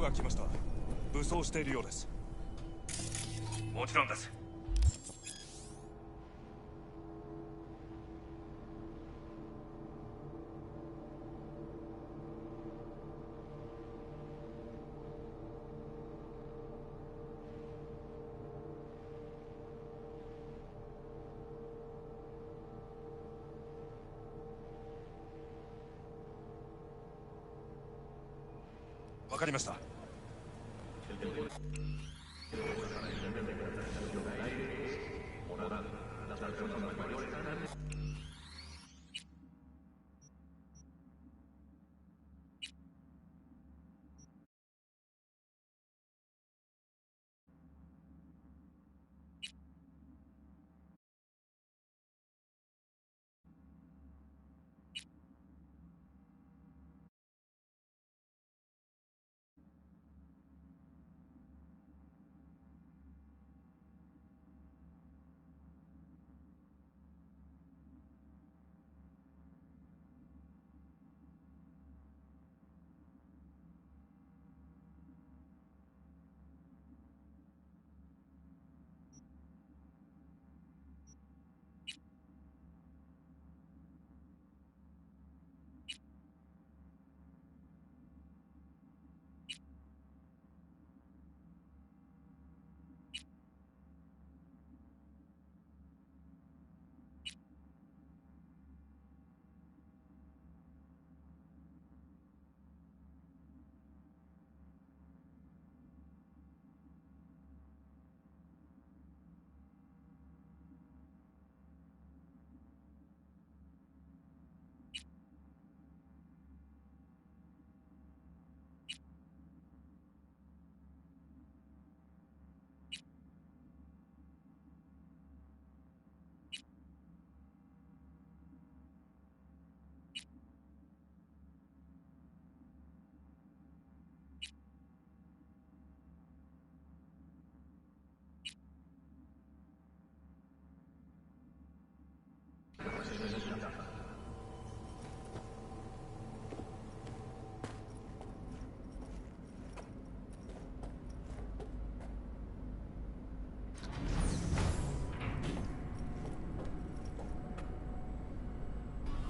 が来ました。武装しているようです。もちろんです。わかりました。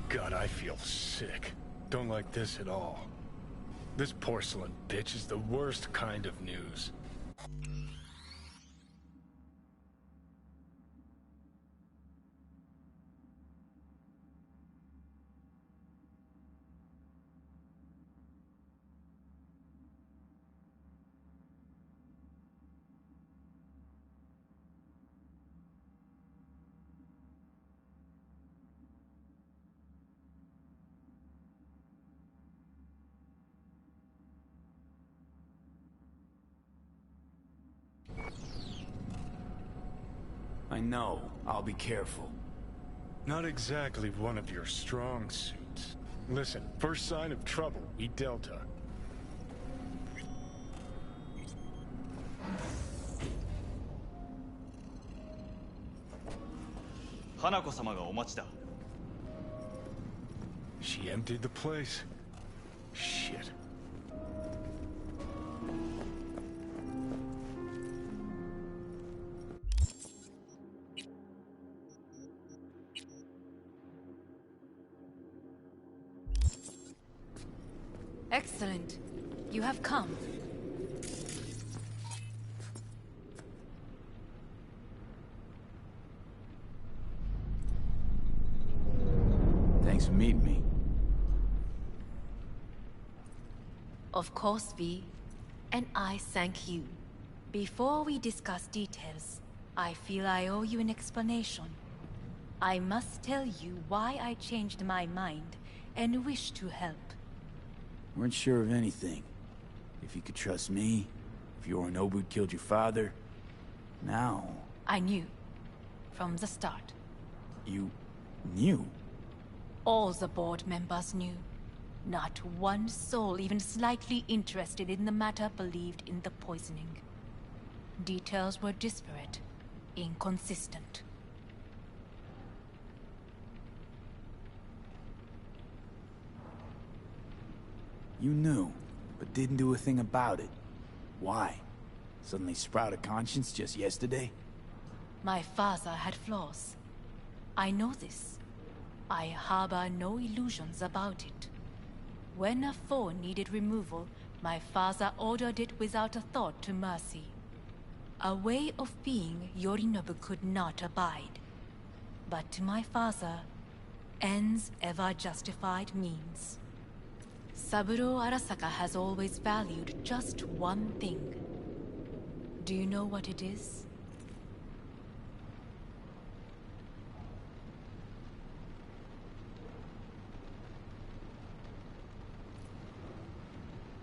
God, I feel sick. Don't like this at all. This porcelain bitch is the worst kind of news. I know. I'll be careful. Not exactly one of your strong suits. Listen, first sign of trouble, we Delta. Hanako-samaがお待ちだ。 She emptied the place. Shit. Excellent. You have come. Thanks for meeting me. Of course, V. And I thank you. Before we discuss details, I feel I owe you an explanation. I must tell you why I changed my mind and wish to help. Weren't sure of anything. If you could trust me, if Yorinobu killed your father, now... I knew. From the start. You... knew? All the board members knew. Not one soul even slightly interested in the matter believed in the poisoning. Details were disparate, inconsistent. You knew, but didn't do a thing about it. Why? Suddenly sprout a conscience just yesterday? My father had flaws. I know this. I harbor no illusions about it. When a foe needed removal, my father ordered it without a thought to mercy. A way of being Yorinobu could not abide. But to my father, ends ever justified means. Saburo Arasaka has always valued just one thing. Do you know what it is?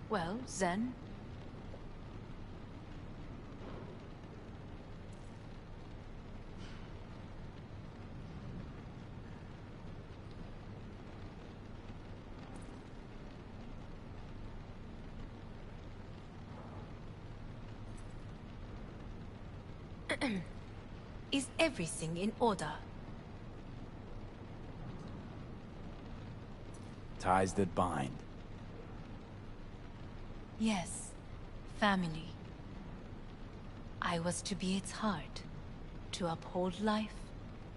Well, Zen. Is everything in order? Ties that bind. Yes, family. I was to be its heart, to uphold life,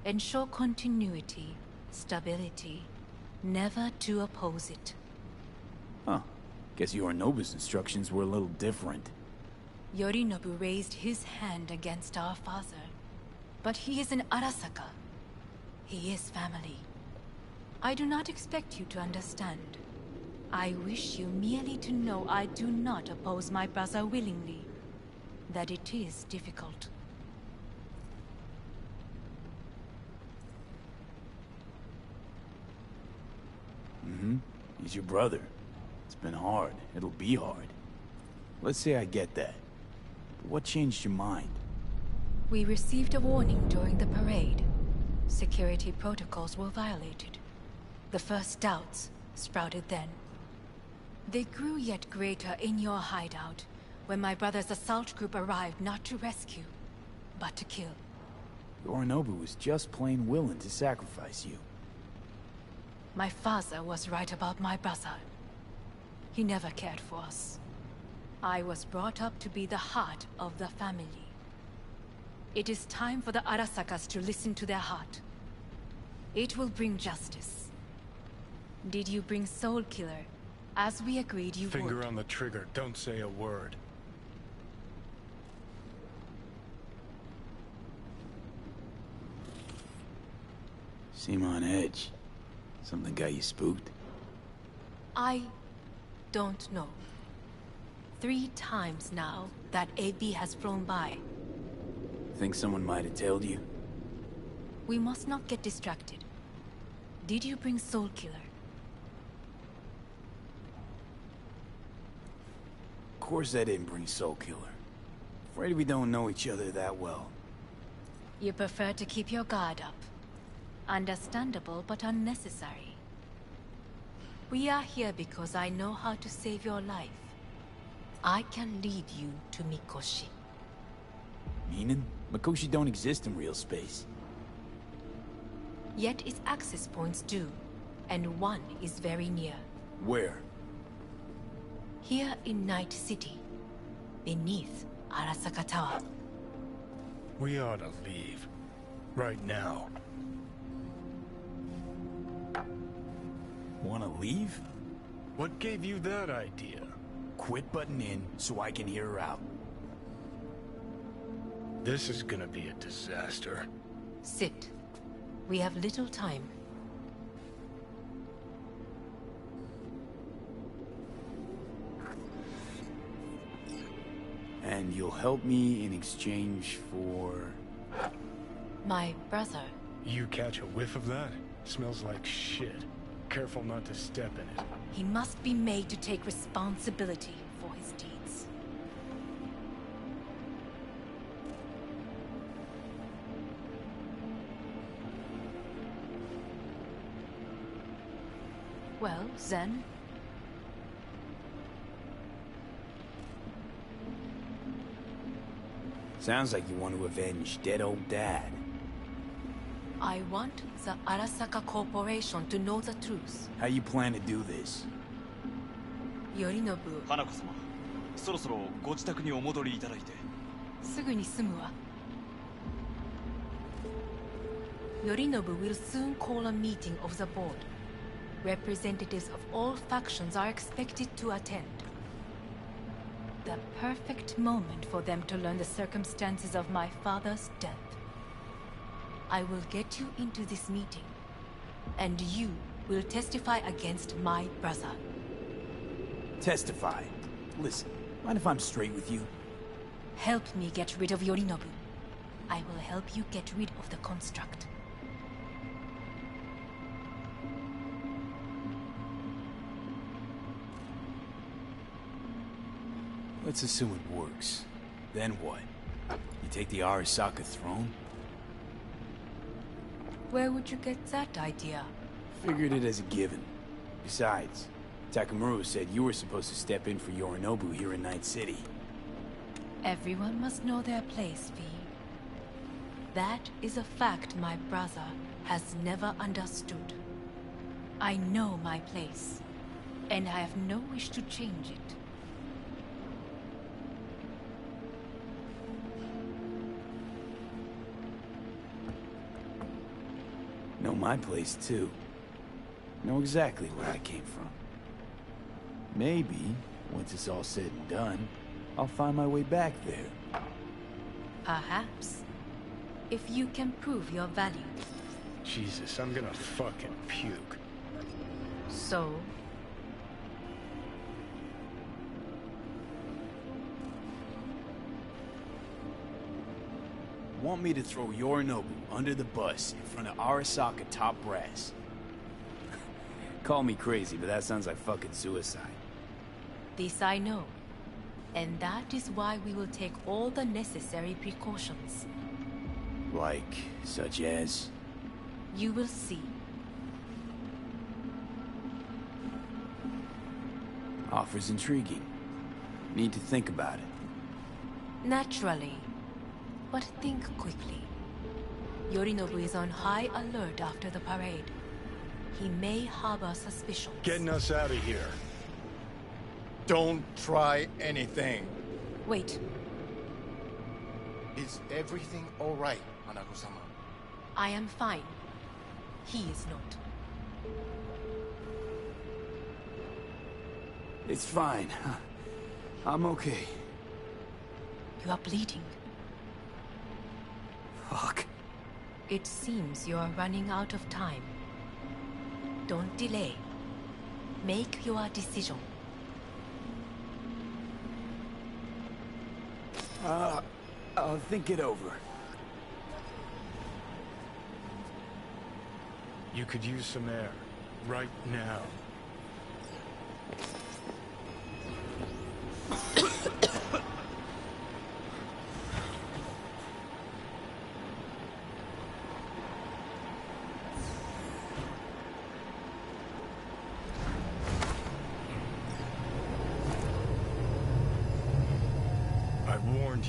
ensure continuity, stability, never to oppose it. Huh. Guess Yorinobu's instructions were a little different. Yorinobu raised his hand against our father, but he is an Arasaka. He is family. I do not expect you to understand. I wish you merely to know I do not oppose my brother willingly. That it is difficult. He's your brother. It's been hard. It'll be hard. Let's say I get that. But what changed your mind? We received a warning during the parade. Security protocols were violated. The first doubts sprouted then. They grew yet greater in your hideout, when my brother's assault group arrived not to rescue, but to kill. Yorinobu was just plain willing to sacrifice you. My father was right about my brother. He never cared for us. I was brought up to be the heart of the family. It is time for the Arasakas to listen to their heart. It will bring justice. Did you bring Soul Killer, as we agreed you would? Finger on the trigger, don't say a word. Seem on edge. Something got you spooked? I don't know. 3 times now that AB has flown by. Think someone might have tailed you? We must not get distracted. Did you bring Soul Killer? Of course I didn't bring Soul Killer. Afraid we don't know each other that well. You prefer to keep your guard up. Understandable, but unnecessary. We are here because I know how to save your life. I can lead you to Mikoshi. Meaning? Mikoshi don't exist in real space. Yet its access points do, and one is very near. Where? Here in Night City, beneath Arasaka Tower. We ought to leave. Right now. Wanna leave? What gave you that idea? Quit butting in so I can hear her out. This is gonna be a disaster. Sit. We have little time. And you'll help me in exchange for... My brother. You catch a whiff of that? Smells like shit. Careful not to step in it. He must be made to take responsibility for his deeds. Well, Zen? Sounds like you want to avenge dead old Dad. I want the Arasaka Corporation to know the truth. How you plan to do this? Yorinobu, 花子様そろそろご自宅にお戻りいただいて。すぐに済むわ。Yorinobu will soon call a meeting of the board. Representatives of all factions are expected to attend. The perfect moment for them to learn the circumstances of my father's death. I will get you into this meeting, and you will testify against my brother. Testify? Listen, mind if I'm straight with you? Help me get rid of Yorinobu. I will help you get rid of the construct. Let's assume it works. Then what? You take the Arasaka throne? Where would you get that idea? Figured it as a given. Besides, Takamura said you were supposed to step in for Yorinobu here in Night City. Everyone must know their place, V. That is a fact my brother has never understood. I know my place, and I have no wish to change it. Know my place, too. Know exactly where I came from. Maybe, once it's all said and done, I'll find my way back there. Perhaps. If you can prove your value. Jesus, I'm gonna fucking puke. So? Want me to throw Yorinobu under the bus in front of Arasaka top brass? Call me crazy, but that sounds like fucking suicide. This I know. And that is why we will take all the necessary precautions. Like, such as? You will see. Offers intriguing. Need to think about it. Naturally. But think quickly. Yorinobu is on high alert after the parade. He may harbor suspicions. Getting us out of here. Don't try anything. Wait. Is everything all right, Hanako-sama? I am fine. He is not. It's fine. I'm okay. You are bleeding. Fuck. It seems you are running out of time. Don't delay. Make your decision. I'll think it over. You could use some air. Right now.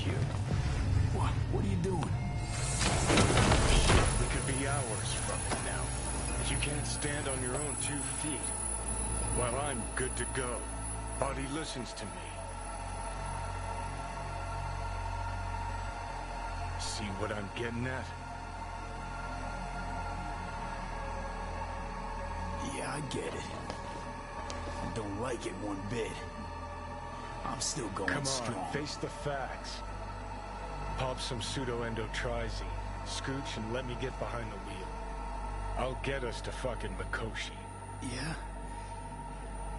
You. What are you doing? We could be hours from it now. But you can't stand on your own 2 feet. While I'm good to go. Body listens to me. See what I'm getting at? Yeah, I get it. I don't like it one bit. I'm still going strong. Come on, face the facts. Pop some pseudo-endotrizine, scooch and let me get behind the wheel. I'll get us to fucking Mikoshi. Yeah?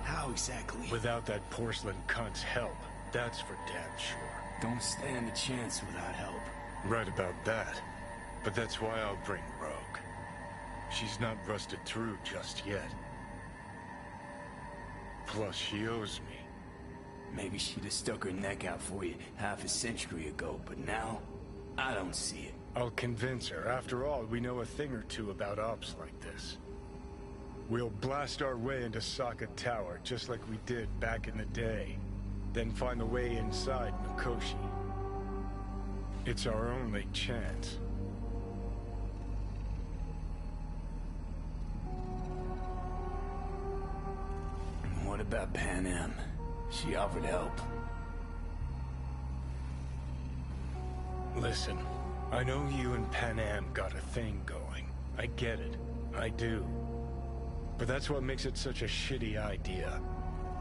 How exactly? Without that porcelain cunt's help, that's for damn sure. Don't stand a chance without help. Right about that. But that's why I'll bring Rogue. She's not rusted through just yet. Plus, she owes me. Maybe she'd have stuck her neck out for you half a century ago, but now, I don't see it. I'll convince her. After all, we know a thing or two about ops like this. We'll blast our way into Sokka Tower, just like we did back in the day. Then find a way inside Mikoshi. It's our only chance. What about Pan Am? She offered help. Listen, I know you and Pan Am got a thing going. I get it. I do. But that's what makes it such a shitty idea.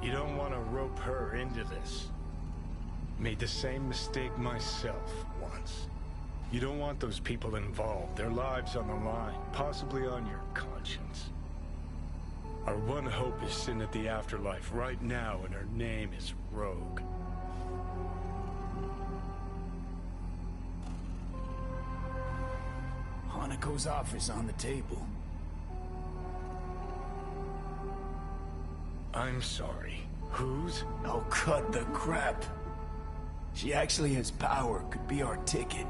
You don't want to rope her into this. Made the same mistake myself once. You don't want those people involved, their lives on the line, possibly on your conscience. Our one hope is sin at the afterlife right now, and her name is Rogue. Hanako's office on the table. I'm sorry. Whose? Oh, cut the crap. She actually has power, could be our ticket.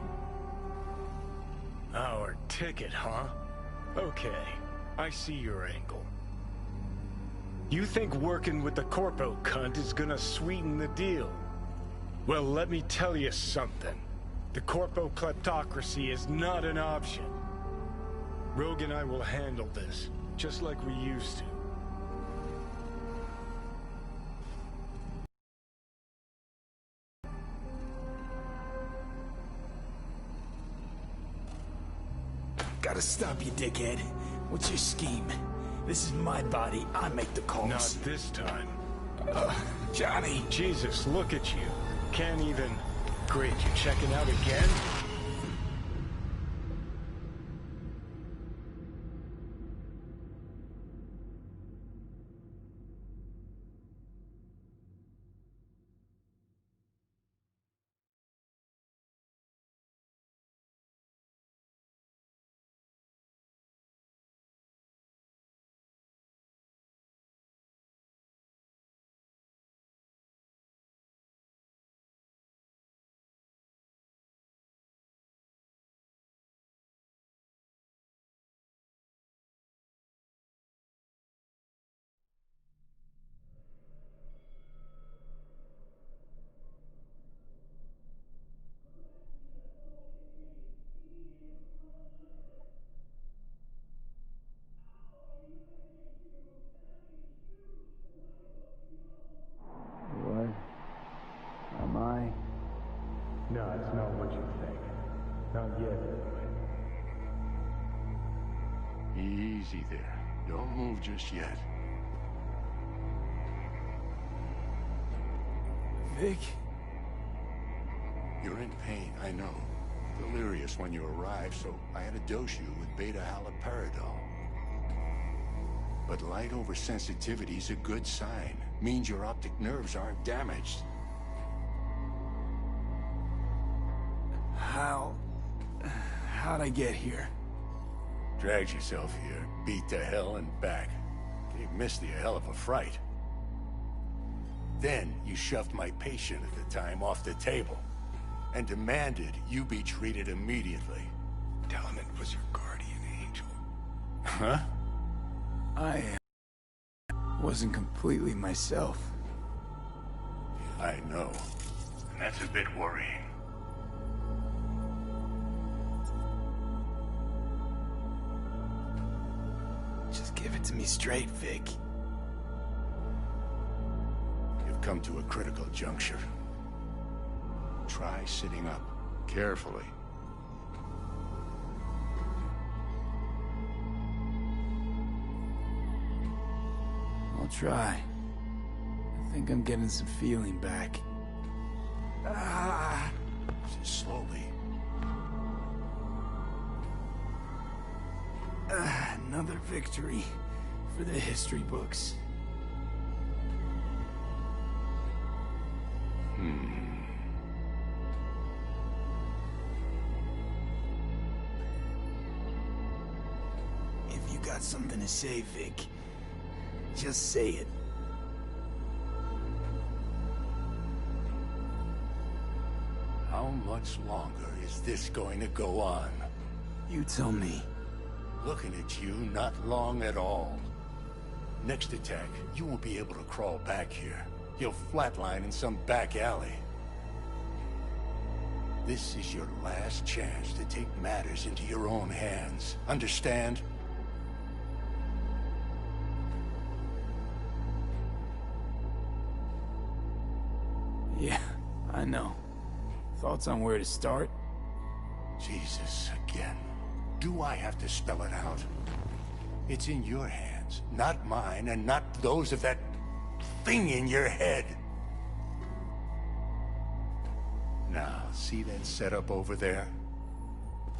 Our ticket, huh? Okay, I see your angle. You think working with the Corpo cunt is gonna sweeten the deal? Well, let me tell you something. The Corpo kleptocracy is not an option. Rogue and I will handle this, just like we used to. Gotta stop you, dickhead. What's your scheme? This is my body. I make the calls. Not this time. Johnny. Jesus, look at you. Can't even... Great, you checking out again? What am I? No, it's not what you think. Not yet, anyway. Easy there. Don't move just yet. Vic? You're in pain, I know. Delirious when you arrived, so I had to dose you with beta-haloperidol. But light oversensitivity's a good sign. Means your optic nerves aren't damaged. How'd I get here? Dragged yourself here, beat to hell and back. Gave Misty a hell of a fright. Then you shoved my patient at the time off the table and demanded you be treated immediately. Tell him it was your guardian angel. Huh? I wasn't completely myself. I know. And that's a bit worrying. Just give it to me straight, Vic. You've come to a critical juncture. Try sitting up, carefully. I'll try. I think I'm getting some feeling back. Just slowly. Another victory for the history books. If you got something to say, Vic, just say it. How much longer is this going to go on? You tell me. Looking at you, not long at all. Next attack, you won't be able to crawl back here. You'll flatline in some back alley. This is your last chance to take matters into your own hands. Understand? Yeah, I know. Thoughts on where to start? Jesus, again. Do I have to spell it out? It's in your hands, not mine, and not those of that thing in your head. Now, see that setup over there?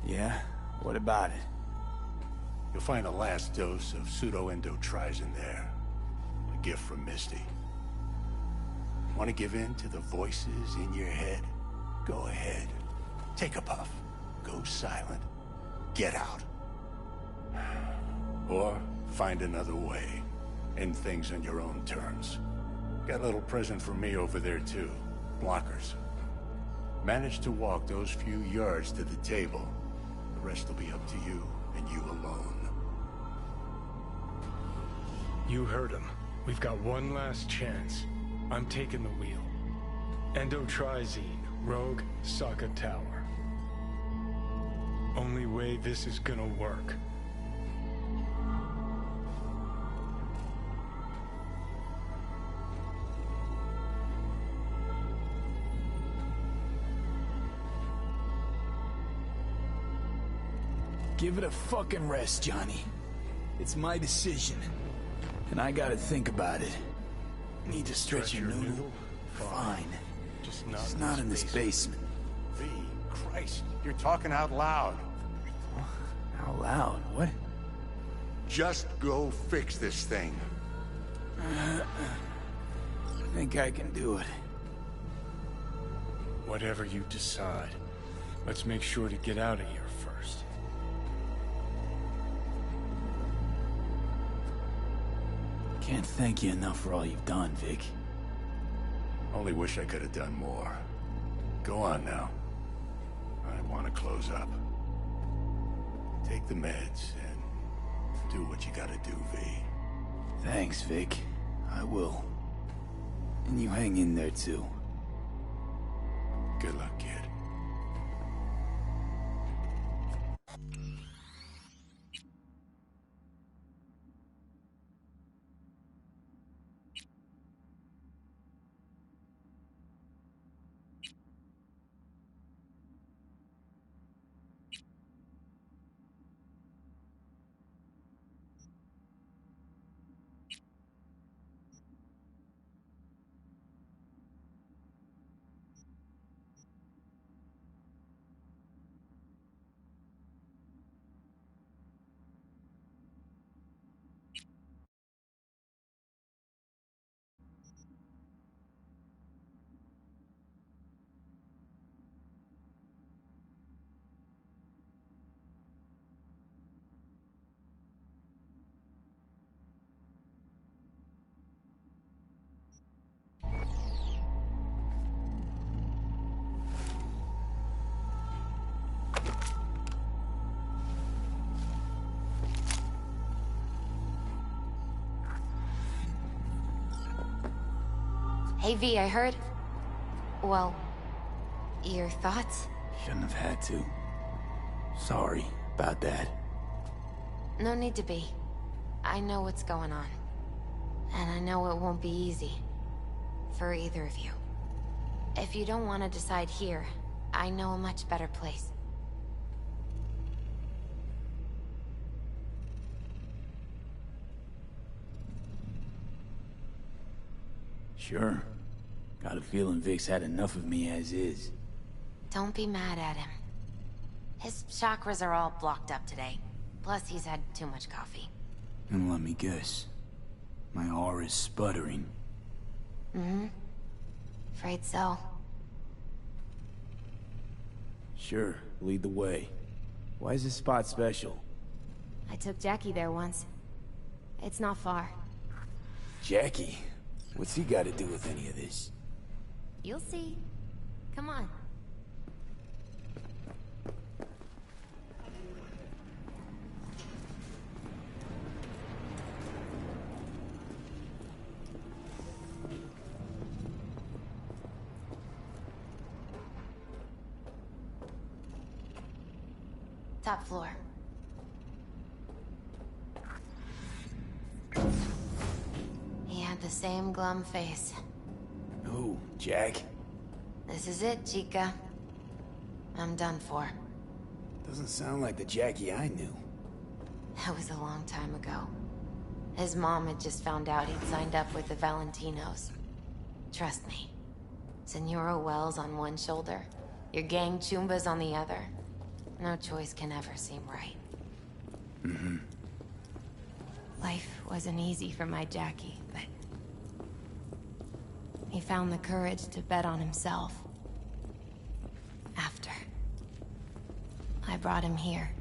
Yeah? What about it? You'll find a last dose of pseudo-endotrizin there. A gift from Misty. Want to give in to the voices in your head? Go ahead. Take a puff. Go silent. Get out. Or find another way. End things on your own terms. Got a little present for me over there too. Blockers. Manage to walk those few yards to the table. The rest will be up to you, and you alone. You heard him. We've got one last chance. I'm taking the wheel. Endotrizine, Rogue, Saka Tower. Only way this is gonna work. Give it a fucking rest, Johnny. It's my decision. And I gotta think about it. Need to stretch your noodle? Fine. Just not in this basement. V, Christ, you're talking out loud. Out loud? What? Just go fix this thing. I think I can do it. Whatever you decide. Let's make sure to get out of here first. Can't thank you enough for all you've done, Vic. Only wish I could have done more. Go on now. I want to close up. Take the meds and do what you gotta do, V. Thanks, Vic. I will. And you hang in there, too. Good luck, kid. Hey V, I heard... Well... Your thoughts? Shouldn't have had to. Sorry about that. No need to be. I know what's going on. And I know it won't be easy. For either of you. If you don't want to decide here, I know a much better place. Sure. Got a feeling Vic's had enough of me as is. Don't be mad at him. His chakras are all blocked up today. Plus, he's had too much coffee. And let me guess. My aura's sputtering. Mm-hmm. Afraid so. Sure, lead the way. Why is this spot special? I took Jackie there once. It's not far. Jackie? What's he got to do with any of this? You'll see. Come on. Top floor. He had the same glum face. Who, Jack? This is it, Chica. I'm done for. Doesn't sound like the Jackie I knew. That was a long time ago. His mom had just found out he'd signed up with the Valentinos. Trust me. Senora Wells on one shoulder, your gang Chumbas on the other. No choice can ever seem right. Mm-hmm. Life wasn't easy for my Jackie, but... he found the courage to bet on himself. After. I brought him here.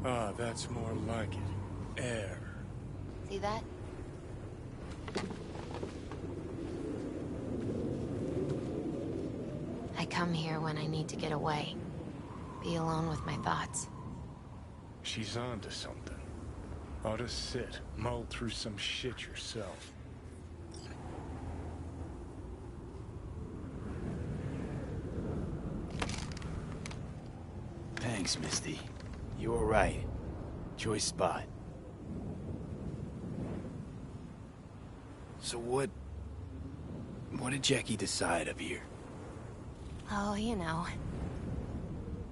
Ah, that's more like it. Air. See that? I come here when I need to get away. Be alone with my thoughts. She's onto something. Ought to sit, mull through some shit yourself. Thanks, Misty. You were right. Choice spot. So what did Jackie decide up here? Oh, you know.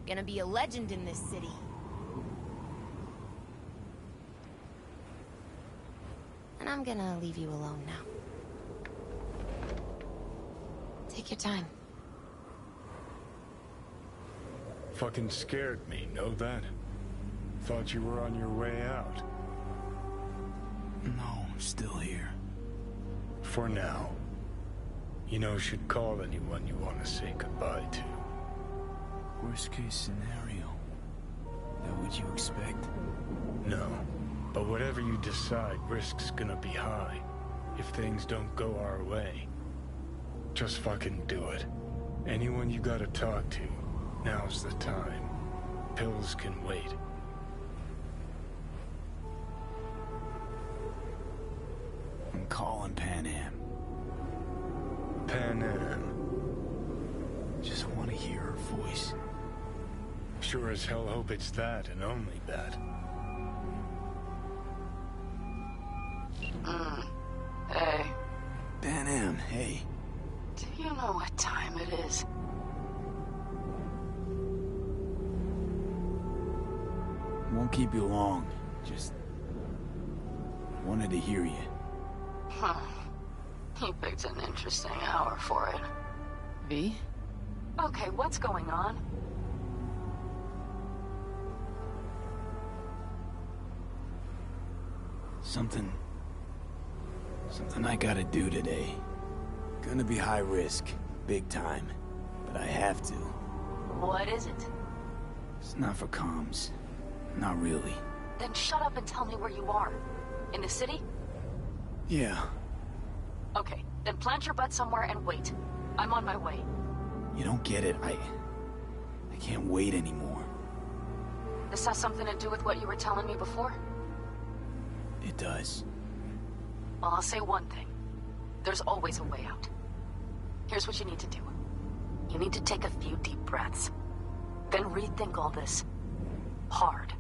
Gonna be a legend in this city. And I'm gonna leave you alone now. Take your time. Fucking scared me, know that? Thought you were on your way out. No, still here. For now. You know, should call anyone you want to say goodbye to. Worst case scenario. That what you expect? No. But whatever you decide, risk's gonna be high. If things don't go our way. Just fucking do it. Anyone you gotta talk to, now's the time. Pills can wait. I'm calling Pan Am. Pan Am. Just want to hear her voice. Sure as hell hope it's that and only that. Hey, Pan Am, hey. do you know what time it is? Won't keep you long. Just wanted to hear you. Huh. You picked an interesting hour for it. V? Okay, what's going on? Something I gotta do today. Gonna be high risk, big time, but I have to. What is it? It's not for comms. Not really. Then shut up and tell me where you are. In the city? Yeah. Okay, then plant your butt somewhere and wait. I'm on my way. You don't get it. I can't wait anymore. This has something to do with what you were telling me before? It does. Well, I'll say one thing. There's always a way out. Here's what you need to do. You need to take a few deep breaths. Then rethink all this. Hard.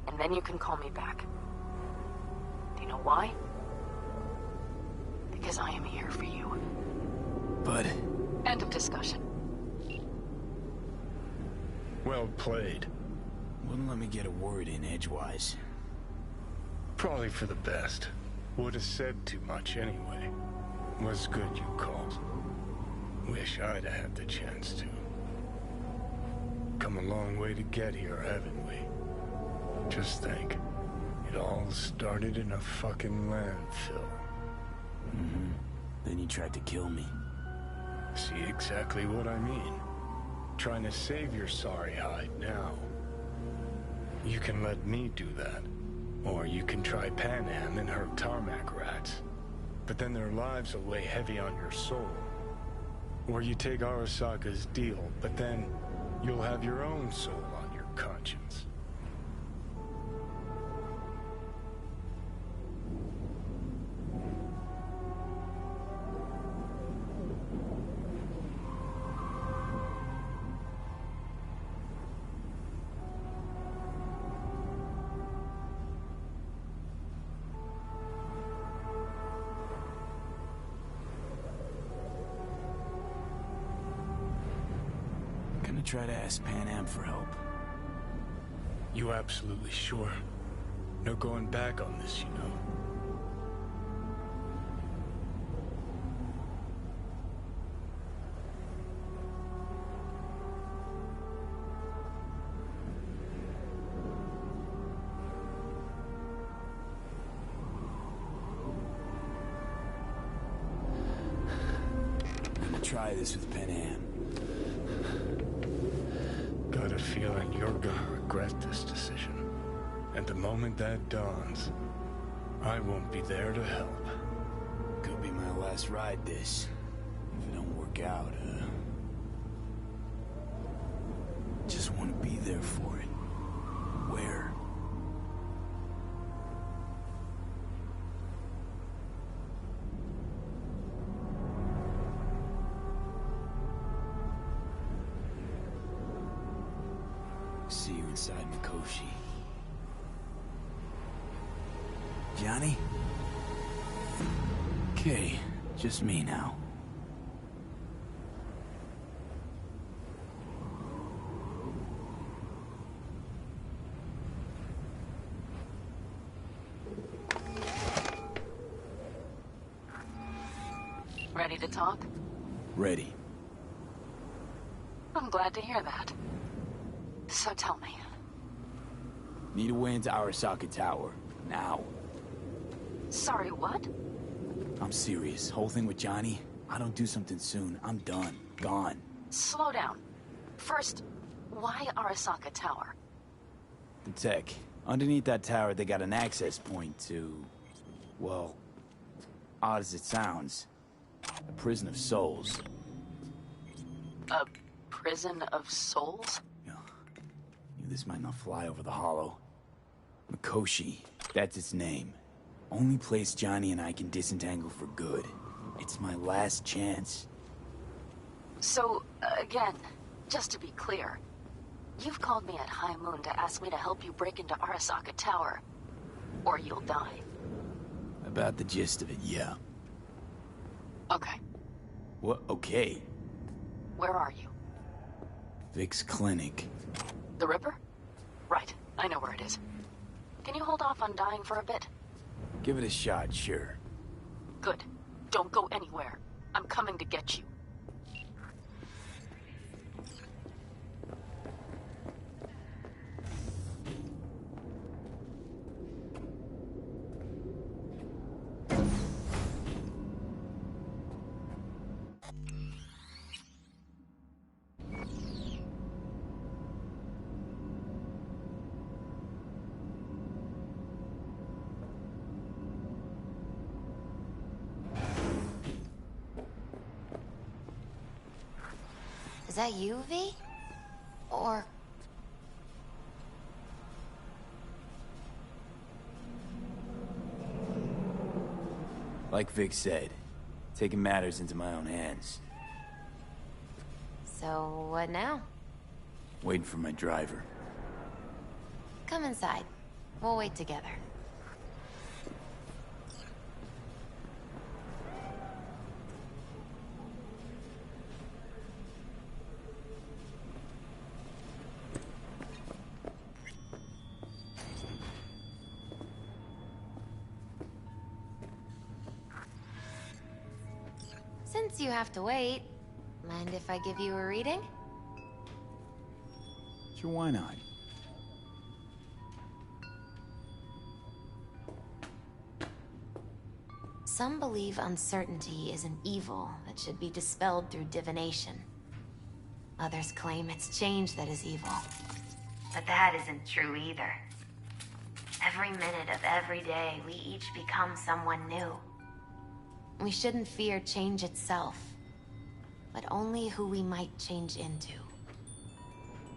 And then you can call me back. Do you know why? Because I am here for you. But... End of discussion. Well played. Wouldn't let me get a word in edgewise. Probably for the best. Would have said too much anyway. Was good you called. Wish I'd have had the chance to. Come a long way to get here, haven't we? Just think. It all started in a fucking landfill. Mm-hmm. Then you tried to kill me. See exactly what I mean. Trying to save your sorry hide now. You can let me do that. Or you can try Pan Am and her tarmac rats. But then their lives will weigh heavy on your soul. Or you take Arasaka's deal, but then you'll have your own soul on your conscience. try to ask Pan Am for help. You absolutely sure? No going back on this, you know. I'm gonna try this with Pan Am. Got a feeling you're gonna regret this decision. And the moment that dawns, I won't be there to help. Could be my last ride this. If it don't work out, just want to be there for it. Where? See you inside Mikoshi. Johnny? Okay, just me now. Ready to talk? Ready. I'm glad to hear that. So tell me. Need a way into Arasaka Tower. Now. Sorry, what? I'm serious. Whole thing with Johnny, I don't do something soon, I'm done. Gone. Slow down. First, why Arasaka Tower? The tech. Underneath that tower, they got an access point to... well, odd as it sounds, a prison of souls. A prison of souls? Knew this might not fly over the hollow. Mikoshi, that's its name. Only place Johnny and I can disentangle for good. It's my last chance. So, again, just to be clear, you've called me at High Moon to ask me to help you break into Arasaka Tower, or you'll die. About the gist of it, yeah. Okay. What? Okay. Where are you? Vic's clinic. The Ripper? Right, I know where it is. Can you hold off on dying for a bit? Give it a shot, sure. Good. Don't go anywhere. I'm coming to get you. Is that you, V? Or... Like Vic said, taking matters into my own hands. So, what now? Waiting for my driver. Come inside. We'll wait together. Since you have to wait, mind if I give you a reading? Sure, why not? Some believe uncertainty is an evil that should be dispelled through divination. Others claim it's change that is evil. But that isn't true either. Every minute of every day, we each become someone new. We shouldn't fear change itself, but only who we might change into.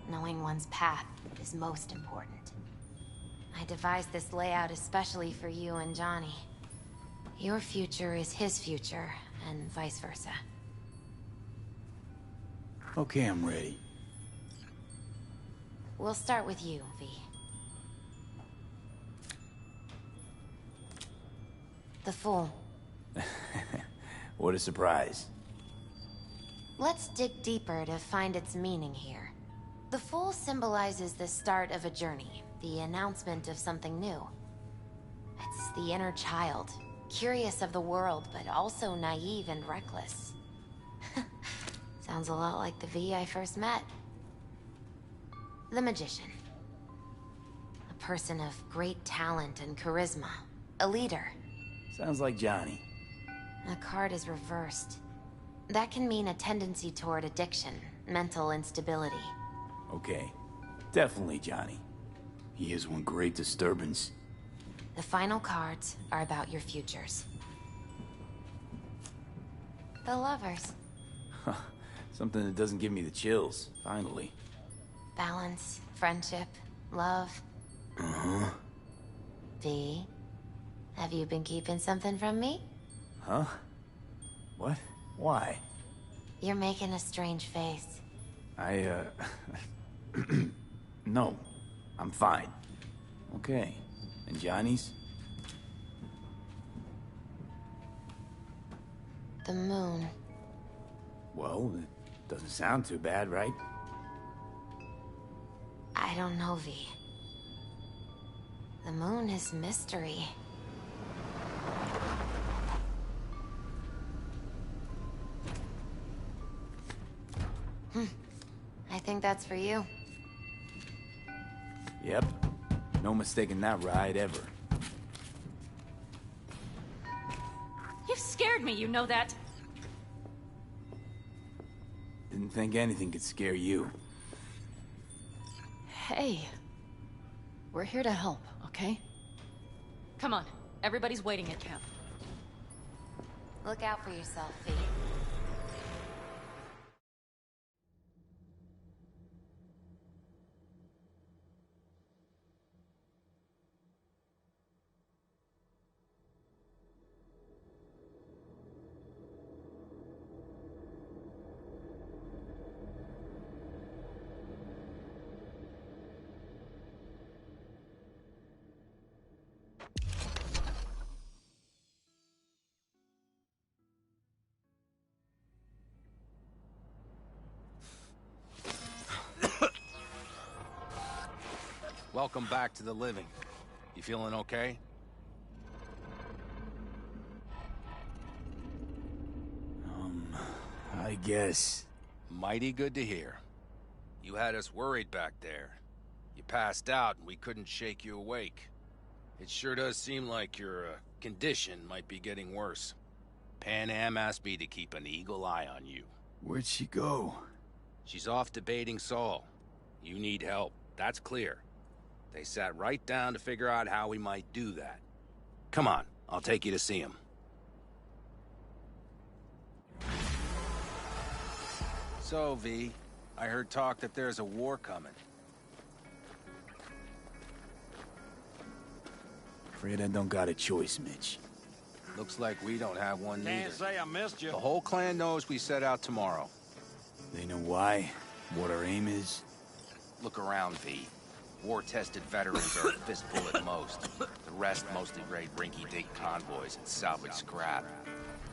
Knowing one's path is most important. I devised this layout especially for you and Johnny. Your future is his future, and vice versa. Okay, I'm ready. We'll start with you, V. The Fool. What a surprise. Let's dig deeper to find its meaning here. The fool symbolizes the start of a journey, the announcement of something new. It's the inner child, curious of the world, but also naive and reckless. Sounds a lot like the V I first met. The magician. A person of great talent and charisma. A leader. Sounds like Johnny. The card is reversed. That can mean a tendency toward addiction, mental instability. Okay. Definitely Johnny. He is one great disturbance. The final cards are about your futures. The lovers. Something that doesn't give me the chills, finally. Balance, friendship, love. Uh-huh. V, have you been keeping something from me? Huh? What? Why? You're making a strange face. No. I'm fine. Okay. And Johnny's? The moon. Well, it doesn't sound too bad, right? I don't know, V. The moon is mystery. I think that's for you. Yep. No mistaking that ride ever. You've scared me, you know that? Didn't think anything could scare you. Hey. We're here to help, okay? Come on, everybody's waiting at camp. Look out for yourself, V. Welcome back to the living. You feeling okay? I guess. Mighty good to hear. You had us worried back there. You passed out and we couldn't shake you awake. It sure does seem like your condition might be getting worse. Pan Am asked me to keep an eagle eye on you. Where'd she go? She's off debating Saul. You need help, that's clear. They sat right down to figure out how we might do that. Come on, I'll take you to see him. So, V, I heard talk that there's a war coming. Afraid I don't got a choice, Mitch. Looks like we don't have one either. Can't say I missed you. The whole clan knows we set out tomorrow. They know why, what our aim is. Look around, V. War-tested veterans are a fistful at most. The rest mostly raid rinky-dink convoys and salvage scrap.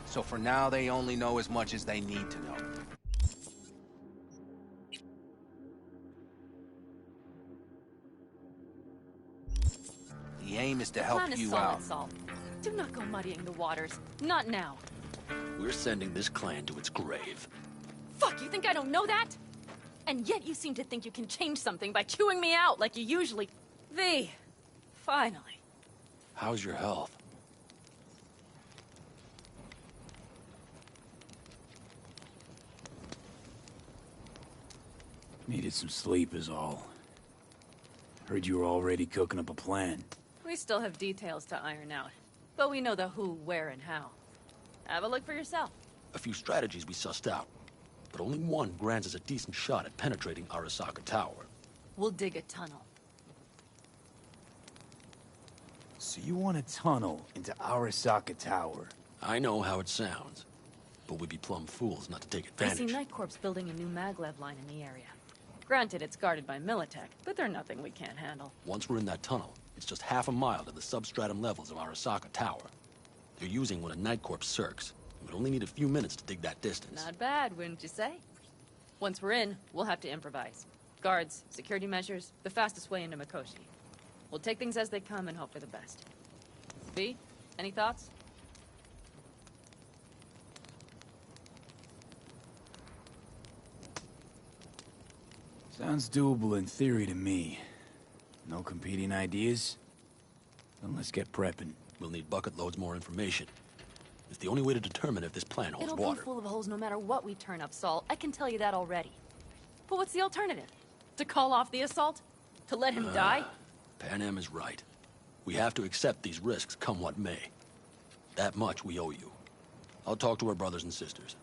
So for now, they only know as much as they need to know. The aim is to help Plan is you solid, out. Saul. Do not go muddying the waters. Not now. We're sending this clan to its grave. Fuck, you think I don't know that? And yet you seem to think you can change something by chewing me out like you usually... V. Finally. How's your health? Needed some sleep is all. Heard you were already cooking up a plan. We still have details to iron out. But we know the who, where, and how. Have a look for yourself. A few strategies we sussed out, but only one grants us a decent shot at penetrating Arasaka Tower. We'll dig a tunnel. So you want a tunnel into Arasaka Tower? I know how it sounds, but we'd be plumb fools not to take I see advantage. Night Corps building a new maglev line in the area. Granted, it's guarded by Militech, but they're nothing we can't handle. Once we're in that tunnel, it's just half a mile to the substratum levels of Arasaka Tower. They're using one of Night Corps' circs. We'd only need a few minutes to dig that distance. Not bad, wouldn't you say? Once we're in, we'll have to improvise. Guards, security measures, the fastest way into Mikoshi. We'll take things as they come and hope for the best. V, any thoughts? Sounds doable in theory to me. No competing ideas? Then let's get prepping. We'll need bucket loads more information. It's the only way to determine if this plan holds It'll water. be full of holes no matter what we turn up, Saul. I can tell you that already. But what's the alternative? To call off the assault? To let him die? Pan Am is right. We have to accept these risks, come what may. That much we owe you. I'll talk to our brothers and sisters.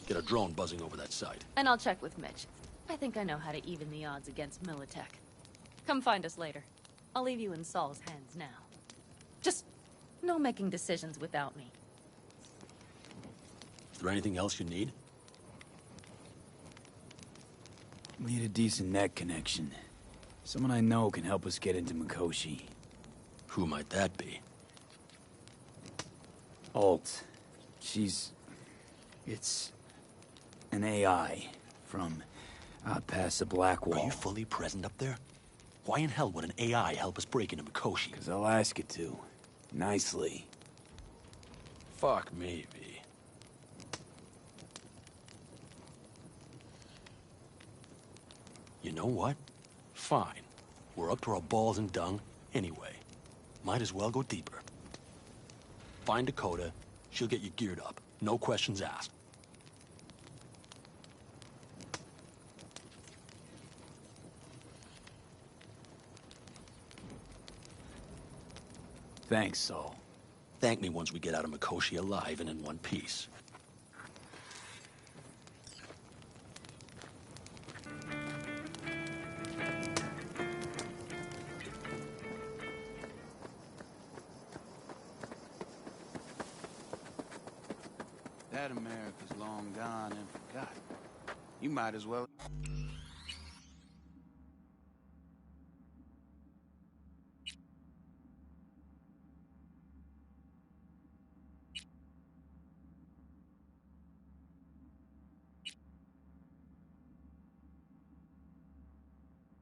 Get a drone buzzing over that site. And I'll check with Mitch. I think I know how to even the odds against Militech. Come find us later. I'll leave you in Saul's hands now. Just no making decisions without me. Is there anything else you need? Need a decent net connection. Someone I know can help us get into Mikoshi. Who might that be? Alt. It's an AI from past the Black Wall. Are you fully present up there? Why in hell would an AI help us break into Mikoshi? Because I'll ask it to. Nicely. Fuck me, V. You know what? Fine. We're up to our balls in dung anyway. Might as well go deeper. Find Dakota. She'll get you geared up. No questions asked. Thanks, Saul. Thank me once we get out of Mikoshi alive and in one piece. That America's long gone and forgotten. You might as well...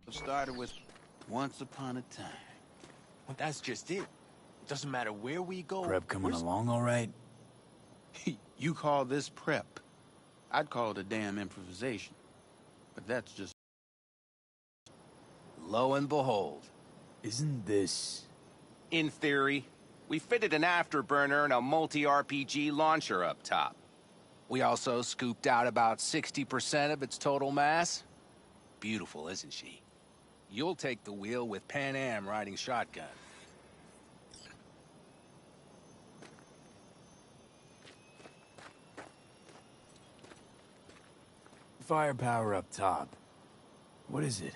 Started with once upon a time. Well, that's just it. It doesn't matter where we go. Prep coming along all right? You call this prep? I'd call it a damn improvisation. But that's just... Lo and behold. Isn't this... In theory, we fitted an afterburner and a multi-RPG launcher up top. We also scooped out about 60% of its total mass. Beautiful, isn't she? You'll take the wheel with Pan Am riding shotgun. Firepower up top. What is it?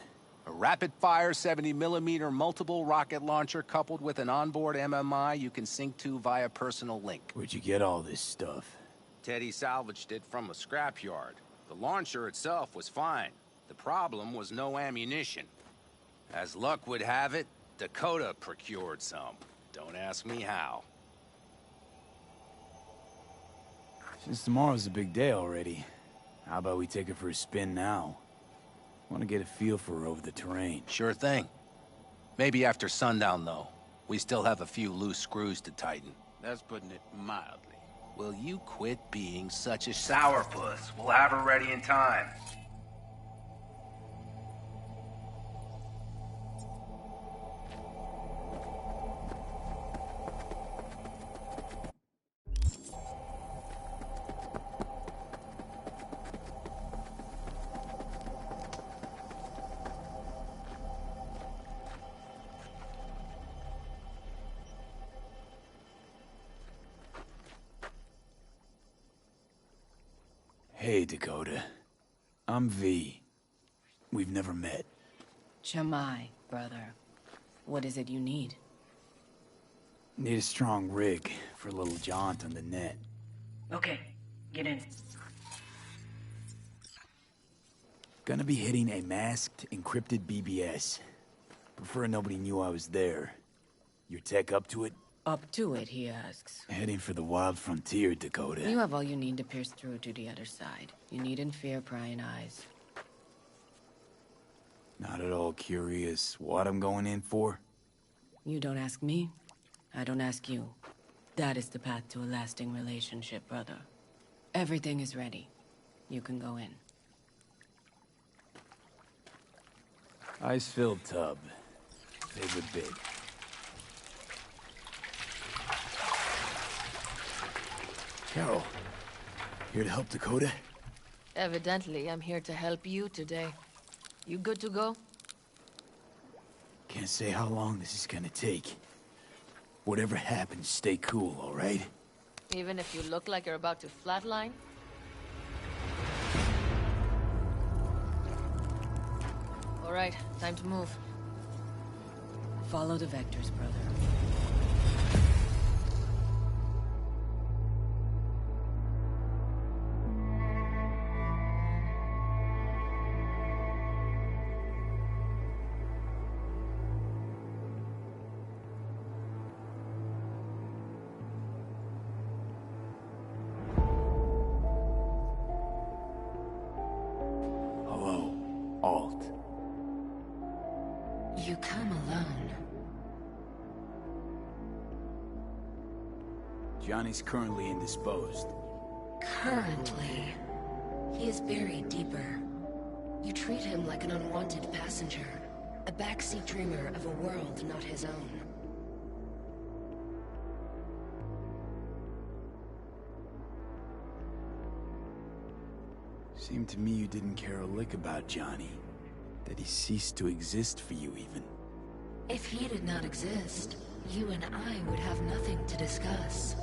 A rapid-fire 70mm multiple rocket launcher coupled with an onboard MMI you can sync to via personal link. Where'd you get all this stuff? Teddy salvaged it from a scrapyard. The launcher itself was fine. The problem was no ammunition. As luck would have it, Dakota procured some. Don't ask me how. Since tomorrow's a big day already, how about we take her for a spin now? Want to get a feel for her over the terrain. Sure thing. Maybe after sundown, though. We still have a few loose screws to tighten. That's putting it mildly. Will you quit being such a sourpuss? We'll have her ready in time. Hey, Dakota. I'm V. We've never met. Chamai, brother. What is it you need? Need a strong rig for a little jaunt on the net. Okay, get in. Gonna be hitting a masked, encrypted BBS. Prefer nobody knew I was there. Your tech up to it? Up to it, he asks. Heading for the wild frontier, Dakota. You have all you need to pierce through to the other side. You needn't fear prying eyes. Not at all curious what I'm going in for? You don't ask me, I don't ask you. That is the path to a lasting relationship, brother. Everything is ready. You can go in. Ice-filled tub. Favorite bit. Carol, here to help Dakota? Evidently, I'm here to help you today. You good to go? Can't say how long this is gonna take. Whatever happens, stay cool, all right? Even if you look like you're about to flatline? All right, time to move. Follow the vectors, brother. Hello, Alt. You come alone. Johnny's currently indisposed. Currently, he is buried deeper. You treat him like an unwanted passenger, a backseat dreamer of a world not his own. Seemed to me you didn't care a lick about Johnny. That he ceased to exist for you, even. If he did not exist, you and I would have nothing to discuss.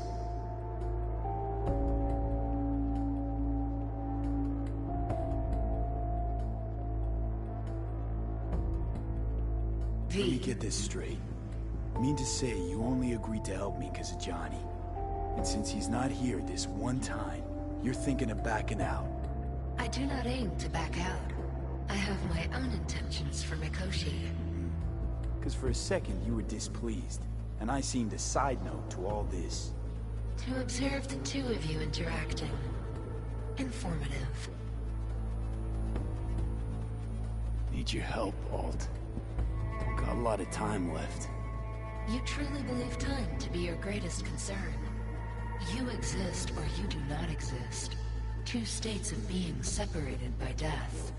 Let me get this straight. Mean to say you only agreed to help me because of Johnny. And since he's not here this one time, you're thinking of backing out. I do not aim to back out. I have my own intentions for Mikoshi. Because for a second you were displeased, and I seemed a side note to all this. To observe the two of you interacting. Informative. Need your help, Alt. Got a lot of time left. You truly believe time to be your greatest concern. You exist or you do not exist. Two states of being separated by death.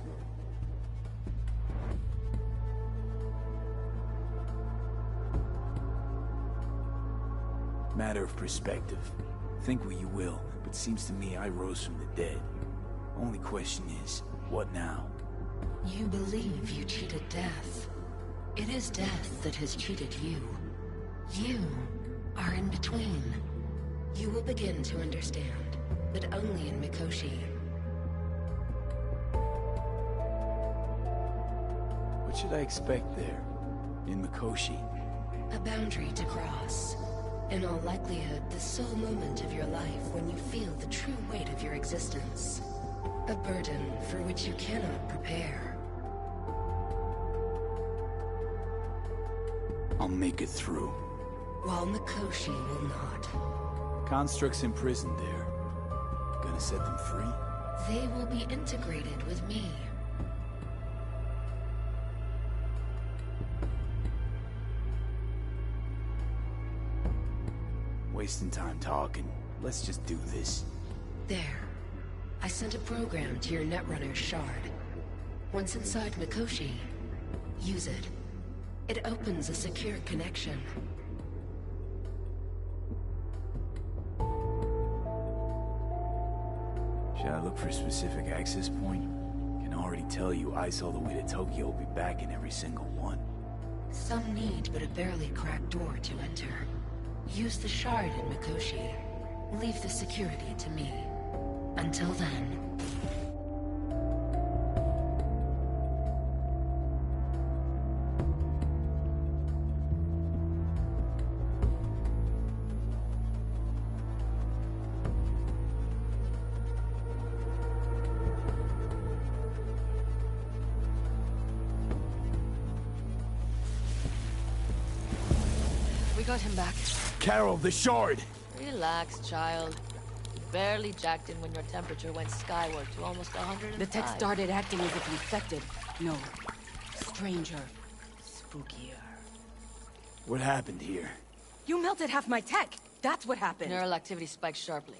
Matter of perspective. Think what you will, but seems to me I rose from the dead. Only question is, what now? You believe you cheated death. It is death that has cheated you. You are in between. You will begin to understand that only in Mikoshi. What should I expect there? In Mikoshi? A boundary to cross. In all likelihood, the sole moment of your life when you feel the true weight of your existence. A burden for which you cannot prepare. I'll make it through. While Mikoshi will not. Constructs imprisoned there. Gonna set them free? They will be integrated with me. Wasting time talking. Let's just do this. There. I sent a program to your Netrunner shard. Once inside Mikoshi, use it. It opens a secure connection. Should I look for a specific access point? Can already tell you ice all the way to Tokyo will be back in every single one. Some need but a barely cracked door to enter. Use the shard in Mikoshi. Leave the security to me. Until then, got him back. Carol, the shard! Relax, child. You barely jacked in when your temperature went skyward to almost 105. The tech started acting as if infected. No. Stranger. Spookier. What happened here? You melted half my tech! That's what happened! Neural activity spiked sharply.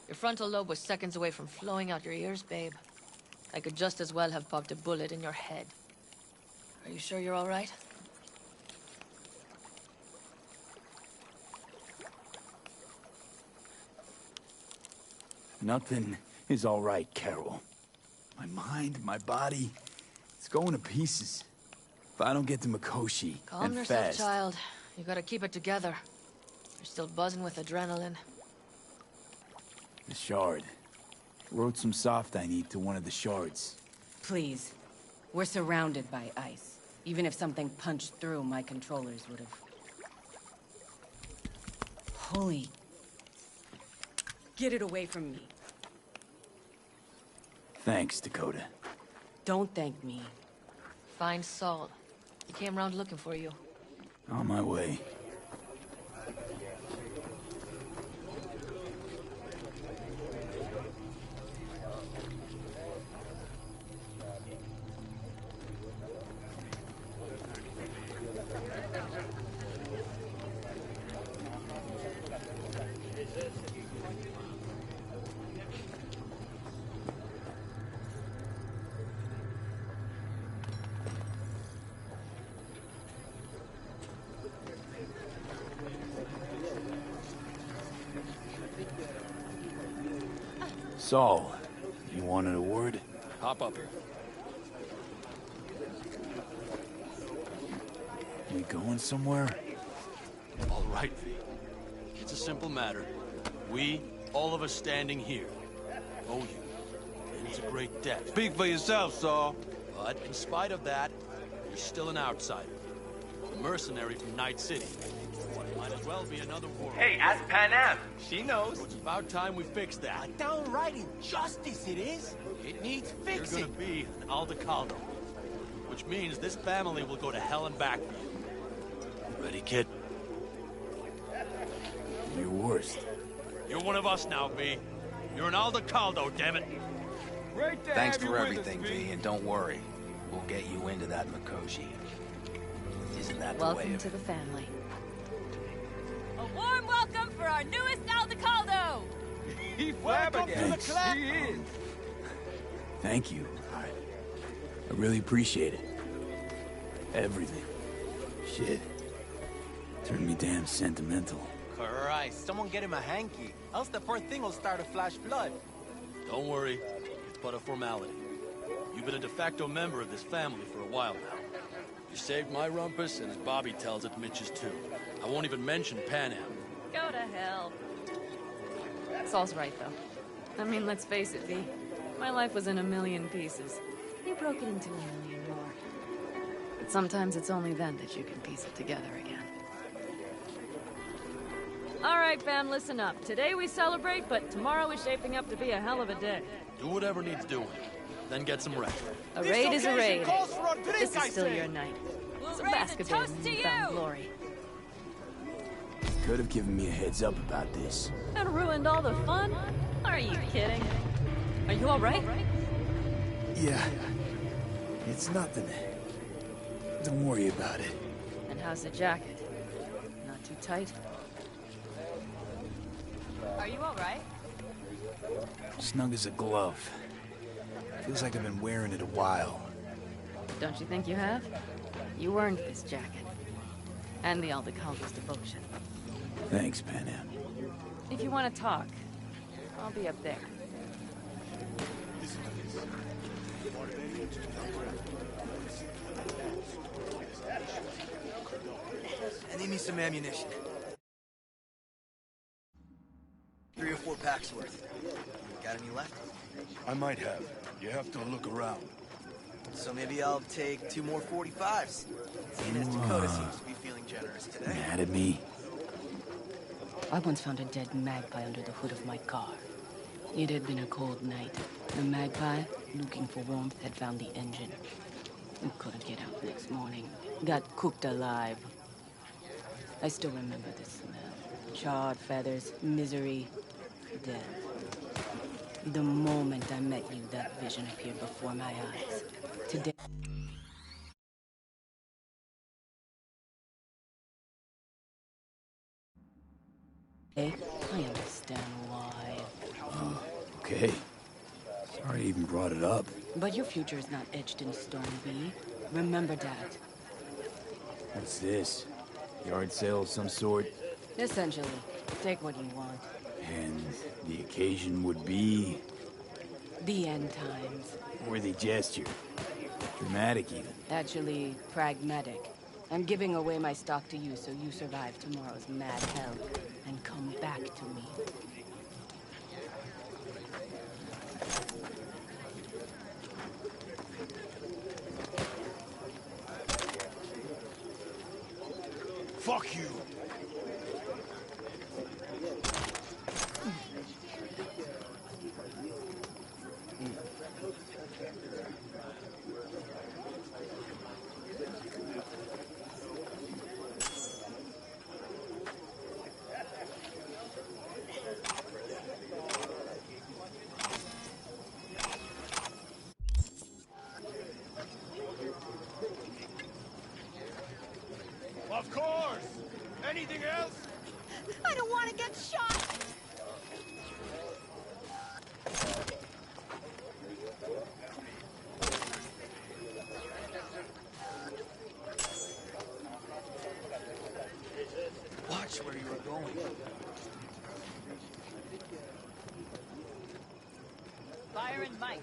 Your frontal lobe was seconds away from flowing out your ears, babe. I could just as well have popped a bullet in your head. Are you sure you're all right? Nothing is all right, Carol. My mind, my body, it's going to pieces. If I don't get to Mikoshi, Calm and yourself, fast... child. You gotta keep it together. You're still buzzing with adrenaline. The shard. Wrote some soft I need to one of the shards. Please. We're surrounded by ice. Even if something punched through, my controllers would have... Holy... Get it away from me. Thanks, Dakota. Don't thank me. Find Saul. He came round looking for you. On my way. Saul, you wanted a word? Hop up here. We going somewhere? All right, V. It's a simple matter. We, all of us standing here, owe you. And it's a great debt. Speak for yourself, Saul. But in spite of that, you're still an outsider. A mercenary from Night City. Might as well be another world. Hey, ask Pan Am. She knows. So it's about time we fix that. A downright injustice it is. It needs fixing. You're gonna be an Aldecaldo. Which means this family will go to hell and back for you. Ready, kid? Your worst. You're one of us now, V. You're an Aldecaldo, damn it. Thanks for everything, V, and don't worry. We'll get you into that Mikoshi. Isn't that the way Welcome of to the family. A warm welcome for our newest Aldecaldo! Welcome to the club! He is. Thank you. I really appreciate it. Everything. Shit. Turned me damn sentimental. Christ, someone get him a hanky. Else the poor thing will start to flash blood. Don't worry. It's but a formality. You've been a de facto member of this family for a while now. You saved my rumpus, and as Bobby tells it, Mitch's too. I won't even mention Pan Am. Go to hell. Saul's right, though. I mean, let's face it, V. My life was in a million pieces. You broke it into a million more. But sometimes it's only then that you can piece it together again. All right, fam, listen up. Today we celebrate, but tomorrow is shaping up to be a hell of a day. Do whatever needs doing. Then get some rest. A raid is a raid. This is still your night. We'll So raise bask a a bit toast in to newfound you! glory. Could have given me a heads up about this. And ruined all the fun? Are you kidding? Are you all right? Yeah. It's nothing. Don't worry about it. And how's the jacket? Not too tight? Are you alright? Snug as a glove. Feels like I've been wearing it a while. Don't you think you have? You earned this jacket. And the Aldecaldo's devotion. Thanks, Pan Am. If you want to talk, I'll be up there. I need me some ammunition. 3 or 4 packs worth. Got any left? I might have. You have to look around. So maybe I'll take 2 more 45s. Seeing as Dakota seems to be feeling generous today. Mad at me? I once found a dead magpie under the hood of my car. It had been a cold night. The magpie, looking for warmth, had found the engine. We couldn't get out next morning. Got cooked alive. I still remember the smell. Charred feathers, misery, death. The moment I met you, that vision appeared before my eyes. Today... I understand why. Okay. Sorry I even brought it up. But your future is not etched in stone, V. Remember that. What's this? Yard sale of some sort? Essentially, take what you want. And the occasion would be... The end times. Worthy gesture. Dramatic, even. Actually, pragmatic. I'm giving away my stock to you so you survive tomorrow's mad hell and come back to me. Fuck you! Of course! Anything else? I don't want to get shot! Watch where you are going. Fire and might.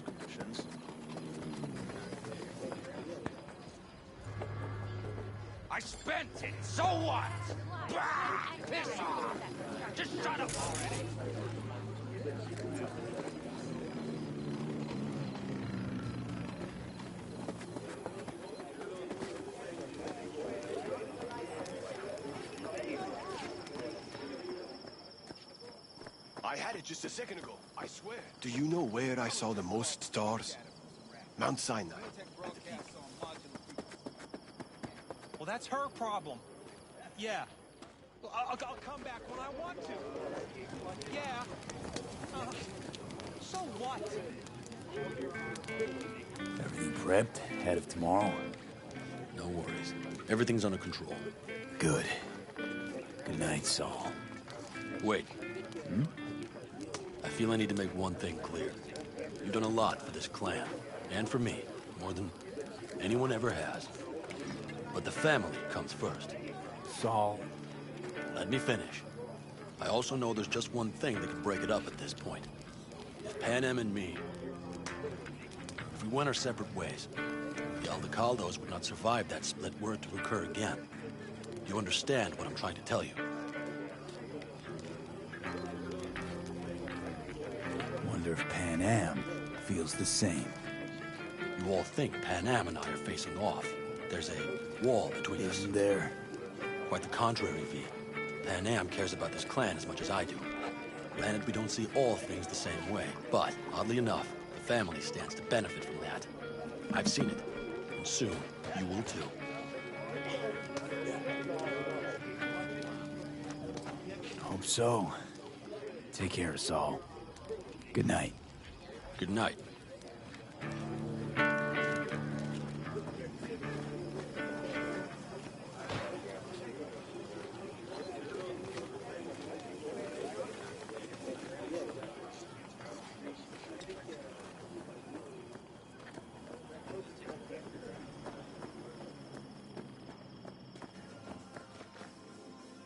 Conditions. I spent it, so what? Bah! Piss off! Just shut up already! I had it just a second ago, I swear. Do you know where I saw the most stars? Mount Sinai. Well, that's her problem. Yeah. I'll come back when I want to. Yeah. So what? Everything prepped? Ahead of tomorrow? No worries. Everything's under control. Good. Good night, Saul. Wait. I feel I need to make one thing clear. You've done a lot for this clan, and for me, more than anyone ever has. But the family comes first. Saul. Let me finish. I also know there's just one thing that can break it up at this point. If Pan Am and me... If we went our separate ways, the Aldecaldos would not survive that split were it to occur again. You understand what I'm trying to tell you? Wonder if Pan Am feels the same. You all think Pan Am and I are facing off. There's a wall between us. Isn't there? Quite the contrary, V. Pan Am cares about this clan as much as I do. Granted, we don't see all things the same way, but, oddly enough, the family stands to benefit from that. I've seen it, and soon, you will too. Hope so. Take care, Saul. Good night. Good night.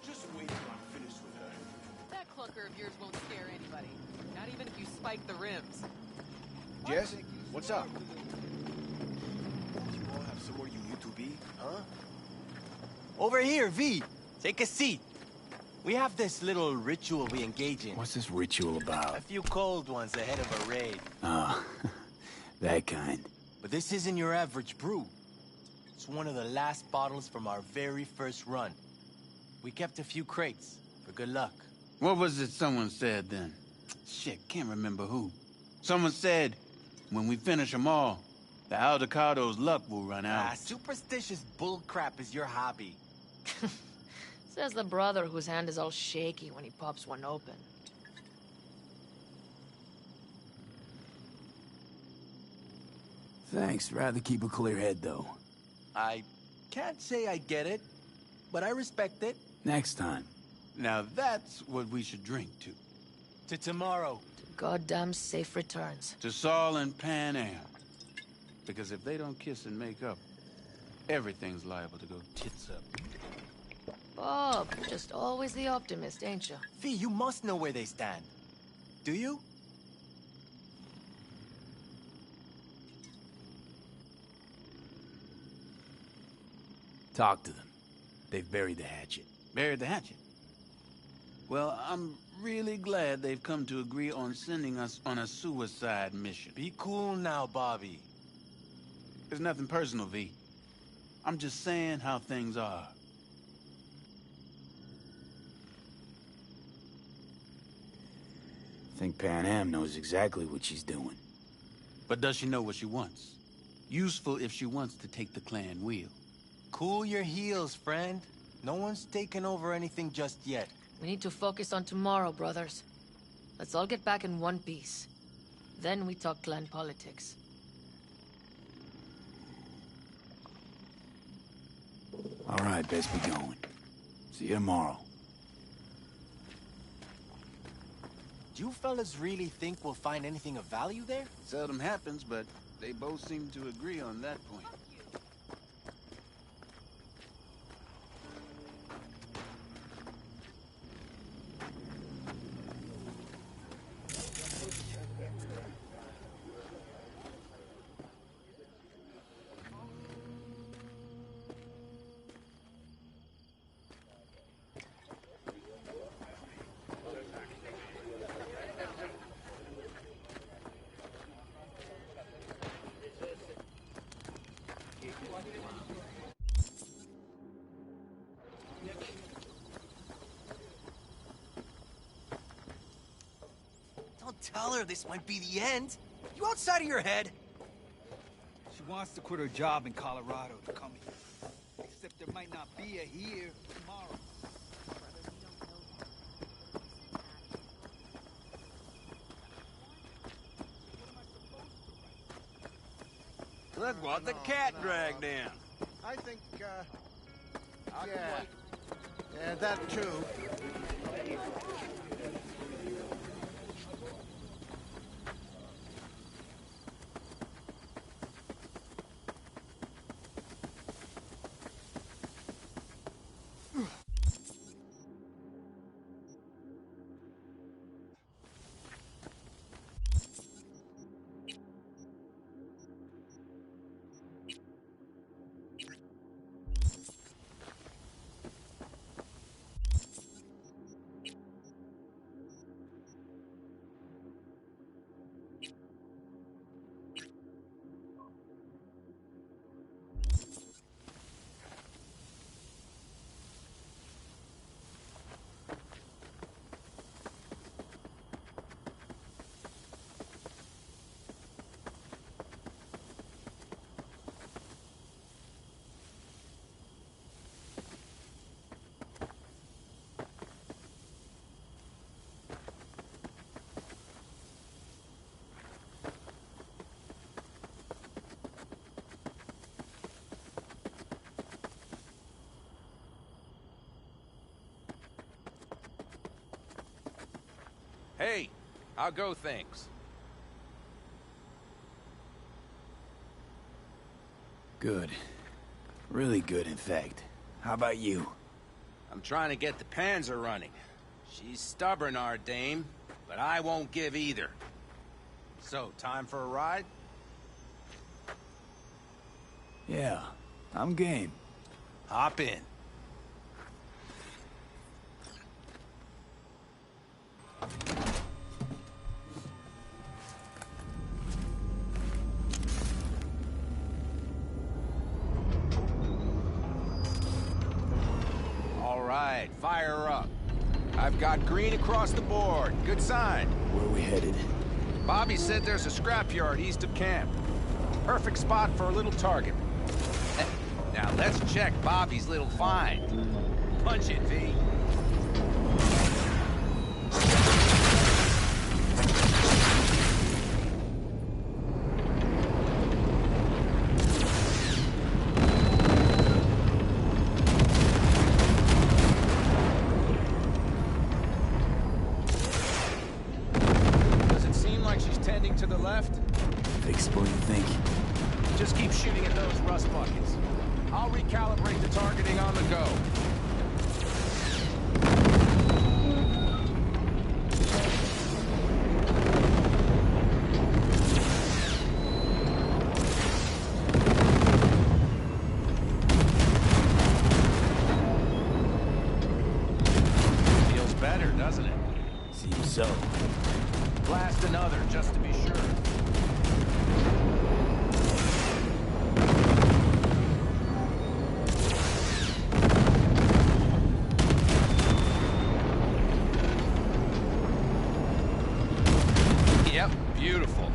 Just wait till I'm finished with her. That clunker of yours won't scare anybody. Not even if you spike the rims. Jess, what's up? You all have somewhere you need to be, huh? Over here, V. Take a seat. We have this little ritual we engage in. What's this ritual about? A few cold ones ahead of a raid. Ah, that kind. But this isn't your average brew. It's one of the last bottles from our very first run. We kept a few crates for good luck. What was it someone said then? Shit, can't remember who. Someone said, when we finish them all, the Aldecado's luck will run out. Ah, superstitious bullcrap is your hobby. Says the brother whose hand is all shaky when he pops one open. Thanks. Rather keep a clear head, though. I can't say I get it, but I respect it. Next time. Now that's what we should drink to. To tomorrow. To goddamn safe returns. To Saul and Pan Am. Because if they don't kiss and make up, everything's liable to go tits up. Bob, you're just always the optimist, ain't you? V, you must know where they stand. Do you? Talk to them. They've buried the hatchet. Buried the hatchet? Well, I'm really glad they've come to agree on sending us on a suicide mission. Be cool now, Bobby. There's nothing personal, V. I'm just saying how things are. I think Pan Am knows exactly what she's doing. But does she know what she wants? Useful if she wants to take the clan wheel. Cool your heels, friend. No one's taken over anything just yet. We need to focus on tomorrow, brothers. Let's all get back in one piece. Then we talk clan politics. All right, best be going. See you tomorrow. Do you fellas really think we'll find anything of value there? Seldom happens, but they both seem to agree on that point. Don't tell her this might be the end. You outside of your head? She wants to quit her job in Colorado to come here. Except there might not be a here tomorrow. Look what the cat dragged in. I think, yeah, that too. Hey, how go things? Good. Really good, in fact. How about you? I'm trying to get the Panzer running. She's stubborn, our dame, but I won't give either. So, time for a ride? Yeah, I'm game. Hop in. Fire up. I've got green across the board. Good sign. Where are we headed? Bobby said there's a scrapyard east of camp. Perfect spot for a little target. Now let's check Bobby's little find. Punch it, V. To the left? Fixable, you think? Just keep shooting at those rust buckets. I'll recalibrate the targeting on the go. Feels better, doesn't it? Seems so. Blast another, just to be sure. Yep, beautiful.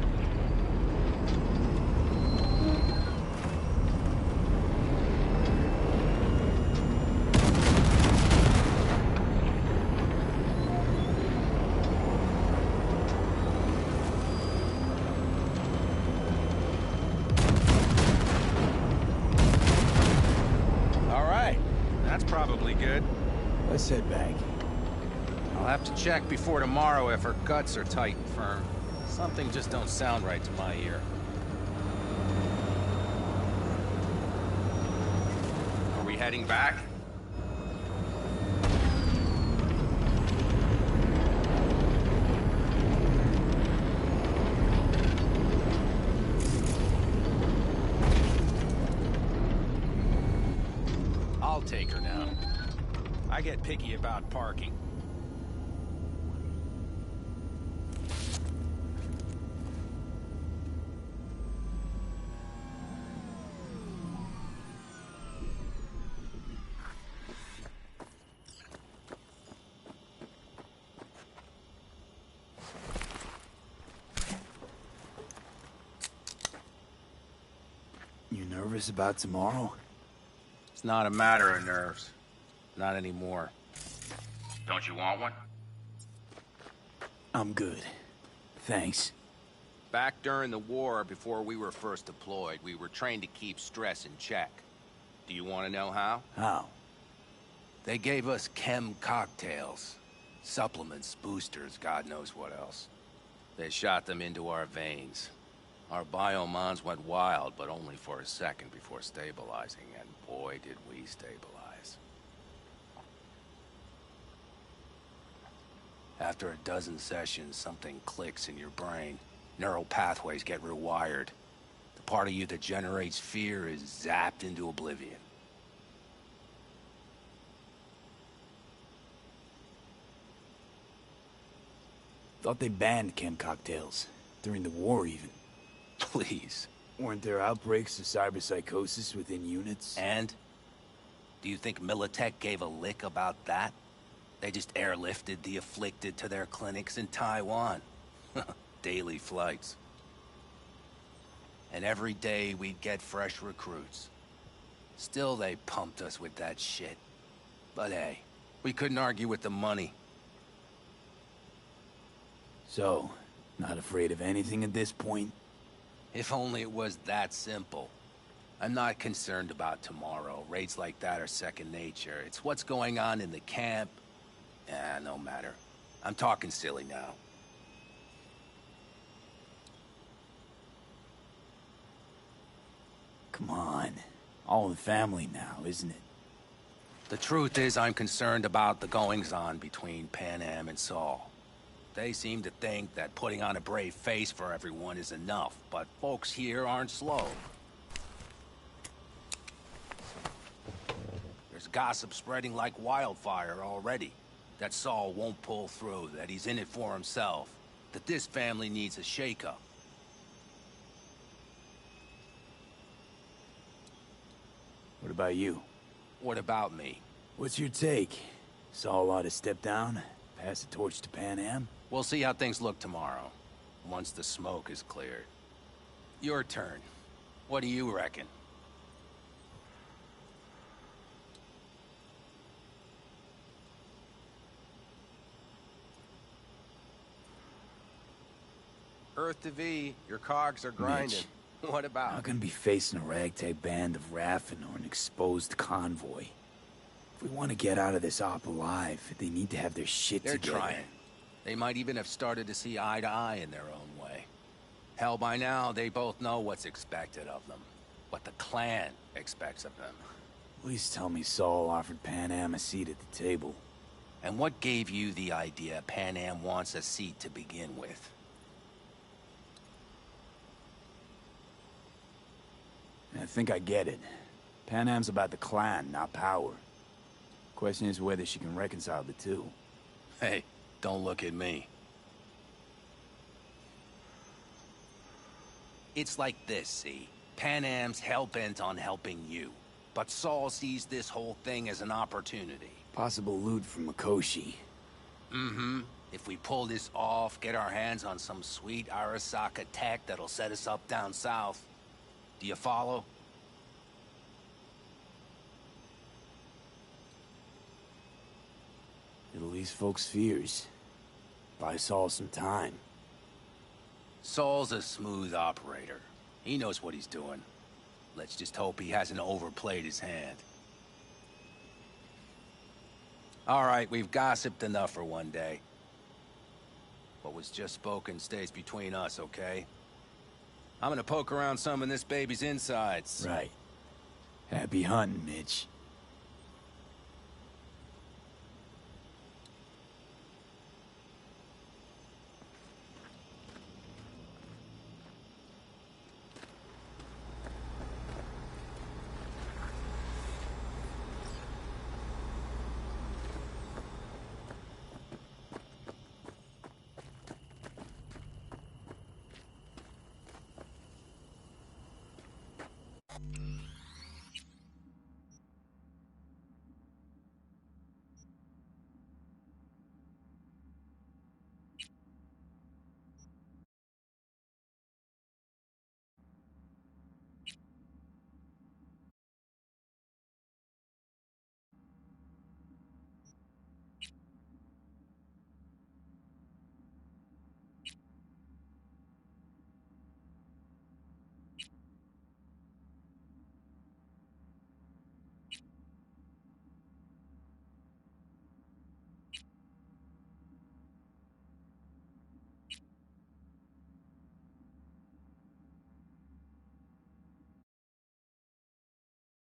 All right, that's probably good. Let's head back. I'll have to check before tomorrow if her guts are tight and firm. Something just don't sound right to my ear. Are we heading back? I'll take her now. I get picky about parking. You nervous about tomorrow? It's not a matter of nerves. Not anymore. Don't you want one? I'm good. Thanks. Back during the war, before we were first deployed, we were trained to keep stress in check. Do you want to know how? How? They gave us chem cocktails. Supplements, boosters, God knows what else. They shot them into our veins. Our biomons went wild, but only for a second before stabilizing, and boy did we stabilize. After a dozen sessions, something clicks in your brain. Neural pathways get rewired. The part of you that generates fear is zapped into oblivion. Thought they banned chem cocktails. During the war, even. Please. Weren't there outbreaks of cyberpsychosis within units? And? Do you think Militech gave a lick about that? They just airlifted the afflicted to their clinics in Taiwan. Daily flights. And every day we'd get fresh recruits. Still they pumped us with that shit. But hey, we couldn't argue with the money. So, not afraid of anything at this point? If only it was that simple. I'm not concerned about tomorrow. Raids like that are second nature. It's what's going on in the camp. No matter. I'm talking silly now. Come on. All in the family now, isn't it? The truth is, I'm concerned about the goings-on between Pan Am and Saul. They seem to think that putting on a brave face for everyone is enough, but folks here aren't slow. There's gossip spreading like wildfire already. That Saul won't pull through, that he's in it for himself, that this family needs a shakeup. What about you? What about me? What's your take? Saul ought to step down, pass the torch to Pan Am? We'll see how things look tomorrow, once the smoke is cleared. Your turn. What do you reckon? Earth to V, your cogs are grinding. Mitch, what about? not gonna be facing a ragtag band of Raffen or an exposed convoy. If we want to get out of this op alive, they need to have their shit They're together. trying. They might even have started to see eye to eye in their own way. Hell, by now, they both know what's expected of them. What the clan expects of him. Please tell me Saul offered Pan Am a seat at the table. And what gave you the idea Pan Am wants a seat to begin with? I think I get it. Pan Am's about the clan, not power. Question is whether she can reconcile the two. Hey, don't look at me. It's like this, see? Pan Am's hell-bent on helping you. But Saul sees this whole thing as an opportunity. Possible loot from Mikoshi. Mm-hmm. If we pull this off, get our hands on some sweet Arasaka tech that'll set us up down south. Do you follow? It'll ease folks' fears. Buy Saul some time. Saul's a smooth operator. He knows what he's doing. Let's just hope he hasn't overplayed his hand. All right, we've gossiped enough for one day. What was just spoken stays between us, okay? I'm gonna poke around some of this baby's insides. Right. Happy hunting, Mitch.